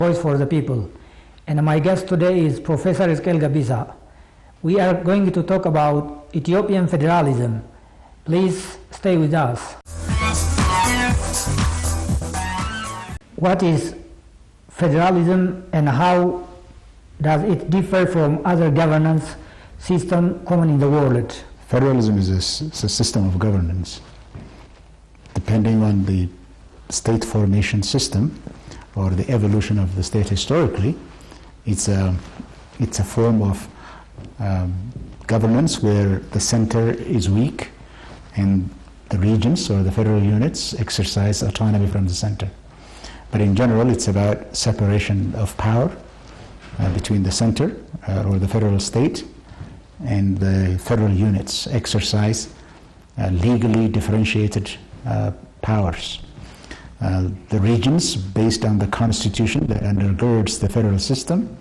Voice for the people. And my guest today is Professor Iskel Gabesa. We are going to talk about Ethiopian Federalism. Please stay with us. What is federalism and how does it differ from other governance systems common in the world? Federalism is a system of governance. Depending on the state formation system or the evolution of the state historically, it's a form of governance where the center is weak and the regions or the federal units exercise autonomy from the center. But in general, it's about separation of power between the center or the federal state and the federal units exercise legally differentiated powers. The regions, based on the constitution that undergirds the federal system,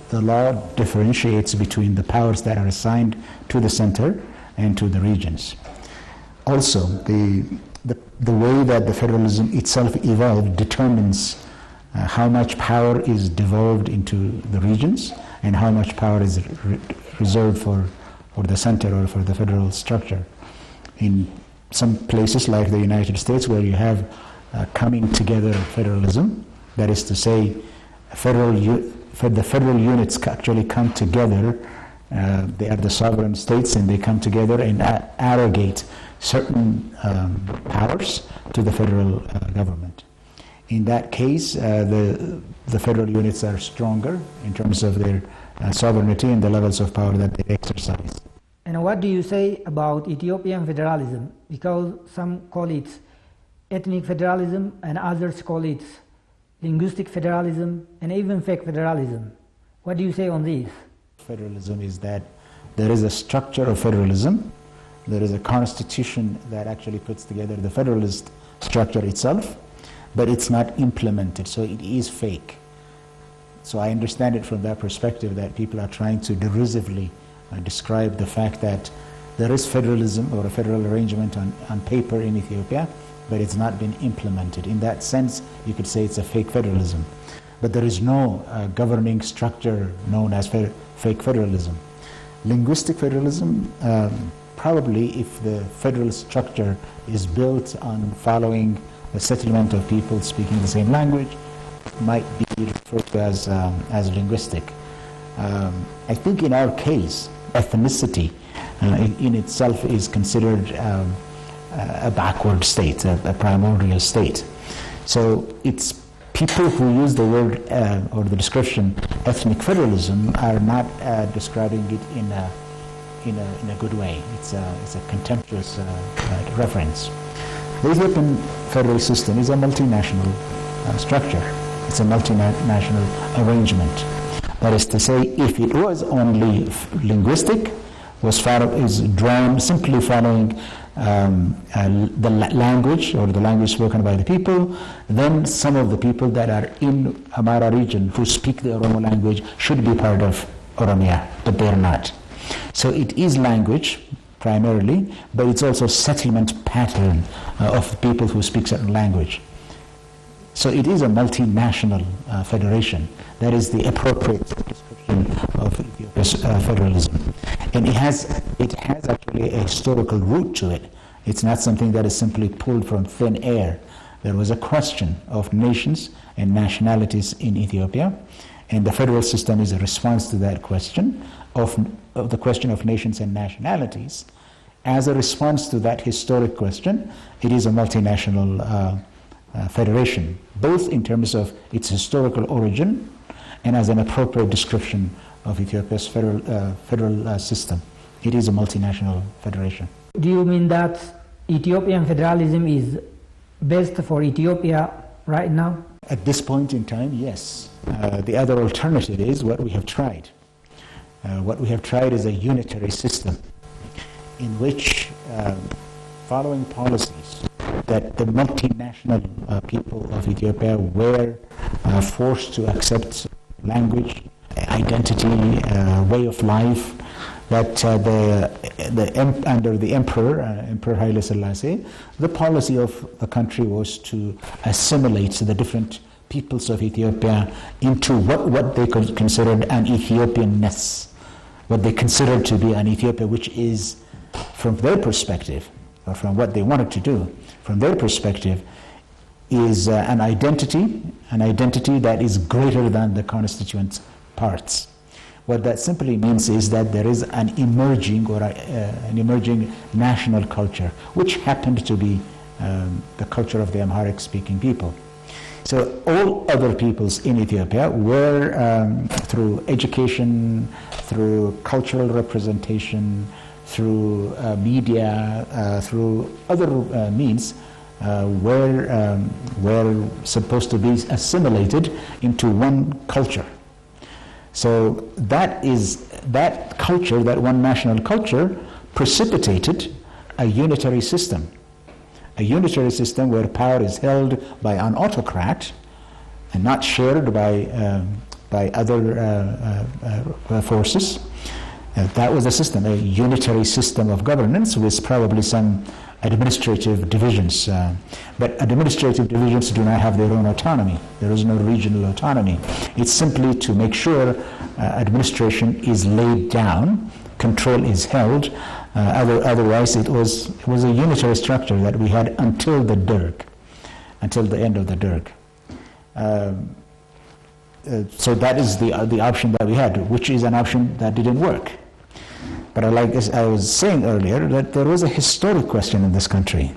the law differentiates between the powers that are assigned to the center and to the regions. Also, the way that the federalism itself evolved determines how much power is devolved into the regions and how much power is reserved for the center or for the federal structure. In some places like the United States, where you have coming together federalism, that is to say, the federal units actually come together, they are the sovereign states and they come together and arrogate certain powers to the federal government. In that case, the federal units are stronger in terms of their sovereignty and the levels of power that they exercise. And what do you say about Ethiopian federalism? Because some call it ethnic federalism and others call it linguistic federalism and even fake federalism. What do you say on this? Federalism is that there is a structure of federalism. There is a constitution that actually puts together the federalist structure itself, but it's not implemented, so it is fake. So I understand it from that perspective that people are trying to derisively describe the fact that there is federalism or a federal arrangement on paper in Ethiopia, but it's not been implemented. In that sense, you could say it's a fake federalism. But there is no governing structure known as fake federalism. Linguistic federalism, probably if the federal structure is built on following the settlement of people speaking the same language, might be referred to as linguistic. I think in our case, ethnicity in itself is considered a backward state, a primordial state. So it's people who use the word or the description ethnic federalism are not describing it in a good way. It's a contemptuous reference. The Ethiopian federal system is a multinational structure. It's a multinational arrangement. That is to say, if it was only linguistic, is drawn simply following the language or the language spoken by the people, then some of the people that are in Amara region who speak the Oromo language should be part of Oromia, but they are not. So it is language primarily, but it's also settlement pattern of people who speak certain language. So it is a multinational federation. That is the appropriate description of Ethiopia's federalism. And it has actually a historical root to it. It's not something that is simply pulled from thin air. There was a question of nations and nationalities in Ethiopia, and the federal system is a response to that question of the question of nations and nationalities. As a response to that historic question, it is a multinational federation, both in terms of its historical origin and as an appropriate description of Ethiopia's federal system. It is a multinational federation. Do you mean that Ethiopian federalism is best for Ethiopia right now? At this point in time, yes. The other alternative is what we have tried. What we have tried is a unitary system in which, following policies that the multinational people of Ethiopia were forced to accept language, identity, way of life, that under the Emperor Haile Selassie, the policy of the country was to assimilate the different peoples of Ethiopia into what they considered an Ethiopianness, what they considered to be an Ethiopia, which is, from their perspective, or from what they wanted to do, from their perspective, is an identity that is greater than the constituent parts. What that simply means is that there is an emerging national culture, which happened to be the culture of the Amharic-speaking people. So all other peoples in Ethiopia were, through education, through cultural representation, through media, through other means, were supposed to be assimilated into one culture. So that culture, that one national culture, precipitated a unitary system. A unitary system where power is held by an autocrat and not shared by other forces. That was a system, a unitary system of governance with probably some administrative divisions. But administrative divisions do not have their own autonomy. There is no regional autonomy. It's simply to make sure administration is laid down, control is held. Otherwise, it was a unitary structure that we had until the Derg, until the end of the Derg. So that is the option that we had, which is an option that didn't work. But like I was saying earlier, that there was a historic question in this country.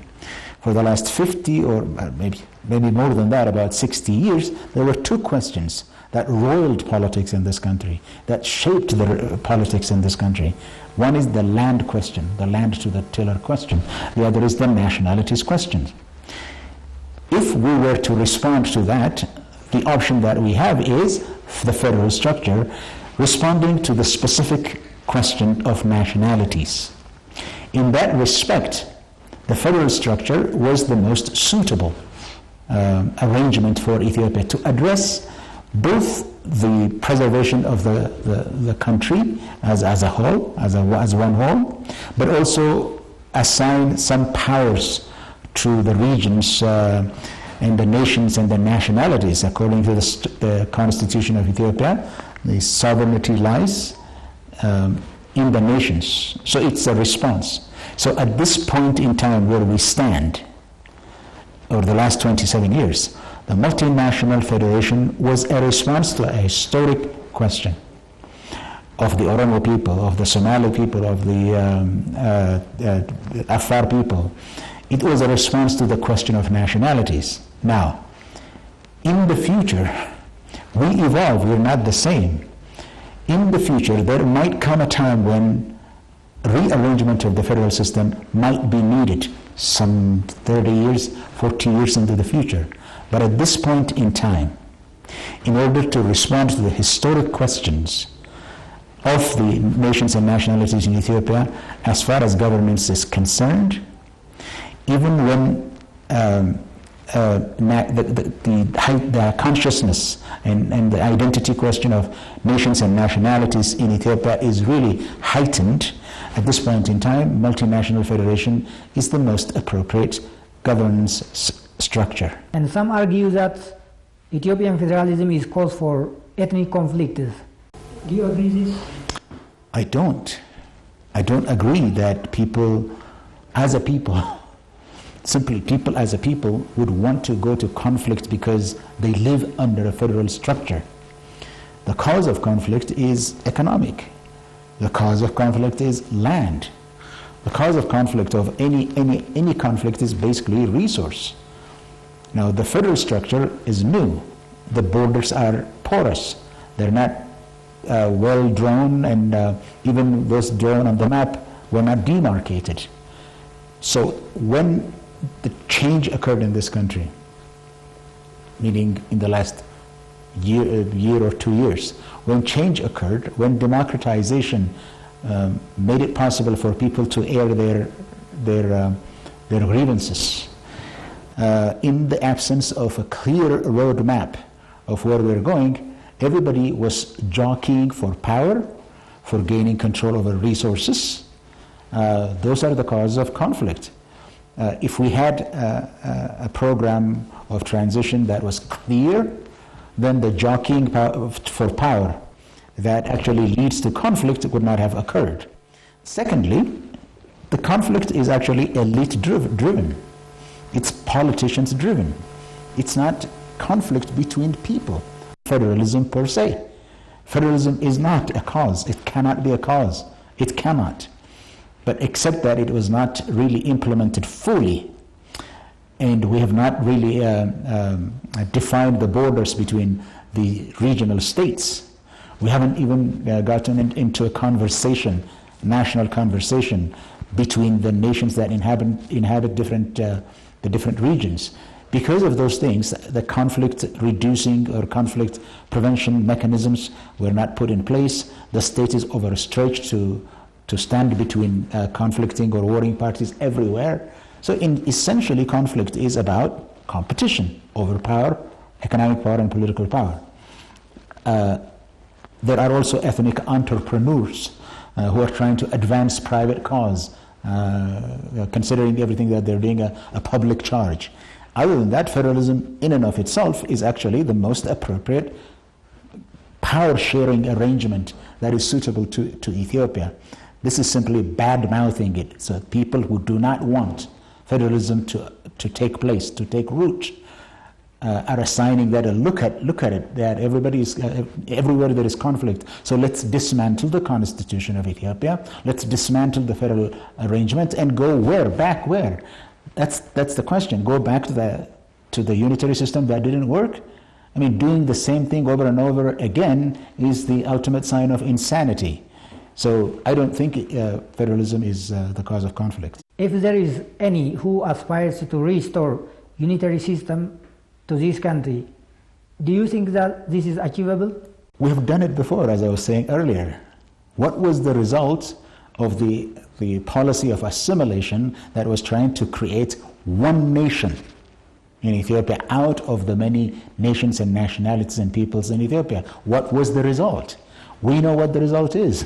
For the last 50 or maybe more than that, about 60 years, there were two questions that roiled politics in this country, that shaped the politics in this country. One is the land question, the land to the tiller question. The other is the nationalities question. If we were to respond to that, the option that we have is the federal structure responding to the specific question of nationalities. In that respect, the federal structure was the most suitable arrangement for Ethiopia to address both the preservation of the country as a whole, as one whole, but also assign some powers to the regions and the nations and the nationalities. According to the Constitution of Ethiopia, the sovereignty lies in the nations. So it's a response. So at this point in time where we stand, over the last 27 years, the multinational federation was a response to a historic question of the Oromo people, of the Somali people, of the Afar people. It was a response to the question of nationalities. Now, in the future, we evolve, we're not the same. In the future, there might come a time when rearrangement of the federal system might be needed, some 30 years, 40 years into the future. But at this point in time, in order to respond to the historic questions of the nations and nationalities in Ethiopia, as far as governance is concerned, even when the consciousness and the identity question of nations and nationalities in Ethiopia is really heightened, at this point in time, multinational federation is the most appropriate governance structure. And some argue that Ethiopian federalism is cause for ethnic conflicts. Do you agree with this? I don't. I don't agree that people as a people, simply people as a people, would want to go to conflict because they live under a federal structure. The cause of conflict is economic. The cause of conflict is land. The cause of conflict of any conflict is basically resource. Now the federal structure is new. The borders are porous. They're not well drawn, and even those drawn on the map were not demarcated. So when the change occurred in this country, meaning in the last year or 2 years, when change occurred, when democratization made it possible for people to air their grievances, in the absence of a clear roadmap of where we're going, everybody was jockeying for power, for gaining control over resources. Those are the causes of conflict. If we had a program of transition that was clear, then the jockeying for power that actually leads to conflict would not have occurred. Secondly, the conflict is actually elite driven. It's politicians driven. It's not conflict between people. Federalism per se. Federalism is not a cause. It cannot be a cause. It cannot. But except that it was not really implemented fully, and we have not really defined the borders between the regional states. We haven't even gotten into a conversation, national conversation, between the nations that inhabit the different regions. Because of those things, the conflict reducing or conflict prevention mechanisms were not put in place. The state is overstretched to stand between conflicting or warring parties everywhere. So essentially conflict is about competition over power, economic power and political power. There are also ethnic entrepreneurs who are trying to advance private cause, considering everything that they're doing a public charge. Other than that, federalism in and of itself is actually the most appropriate power-sharing arrangement that is suitable to Ethiopia. This is simply bad-mouthing it. So people who do not want federalism to take place, to take root, are assigning that a look at it, that everywhere there is conflict. So let's dismantle the constitution of Ethiopia. Let's dismantle the federal arrangement and go where? Back where? That's the question. Go back to the unitary system that didn't work? I mean, doing the same thing over and over again is the ultimate sign of insanity. So I don't think federalism is the cause of conflict. If there is any who aspires to restore unitary system to this country, do you think that this is achievable? We have done it before, as I was saying earlier. What was the result of the policy of assimilation that was trying to create one nation in Ethiopia out of the many nations and nationalities and peoples in Ethiopia? What was the result? We know what the result is.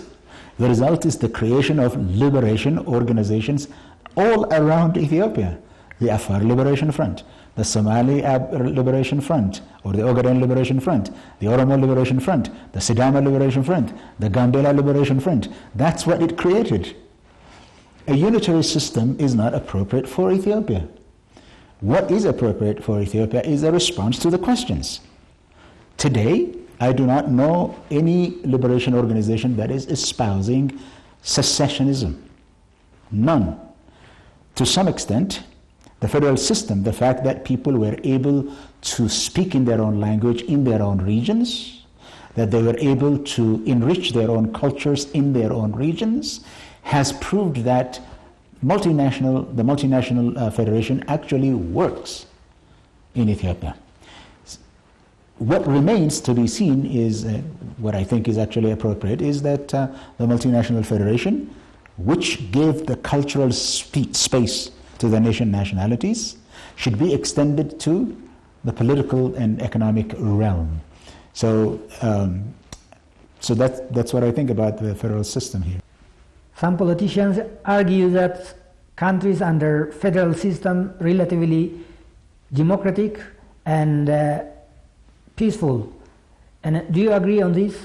The result is the creation of liberation organizations all around Ethiopia. The Afar Liberation Front, the Somali Liberation Front, or the Ogaden Liberation Front, the Oromo Liberation Front, the Sidama Liberation Front, the Gambela Liberation Front. That's what it created. A unitary system is not appropriate for Ethiopia. What is appropriate for Ethiopia is a response to the questions. Today, I do not know any liberation organization that is espousing secessionism. None. To some extent, the federal system, the fact that people were able to speak in their own language in their own regions, that they were able to enrich their own cultures in their own regions, has proved that the multinational federation actually works in Ethiopia. What remains to be seen is, what I think is actually appropriate, is that the multinational federation, which gave the cultural space to the nation nationalities, should be extended to the political and economic realm. So that's what I think about the federal system here. Some politicians argue that countries under federal system relatively democratic and peaceful. And do you agree on this?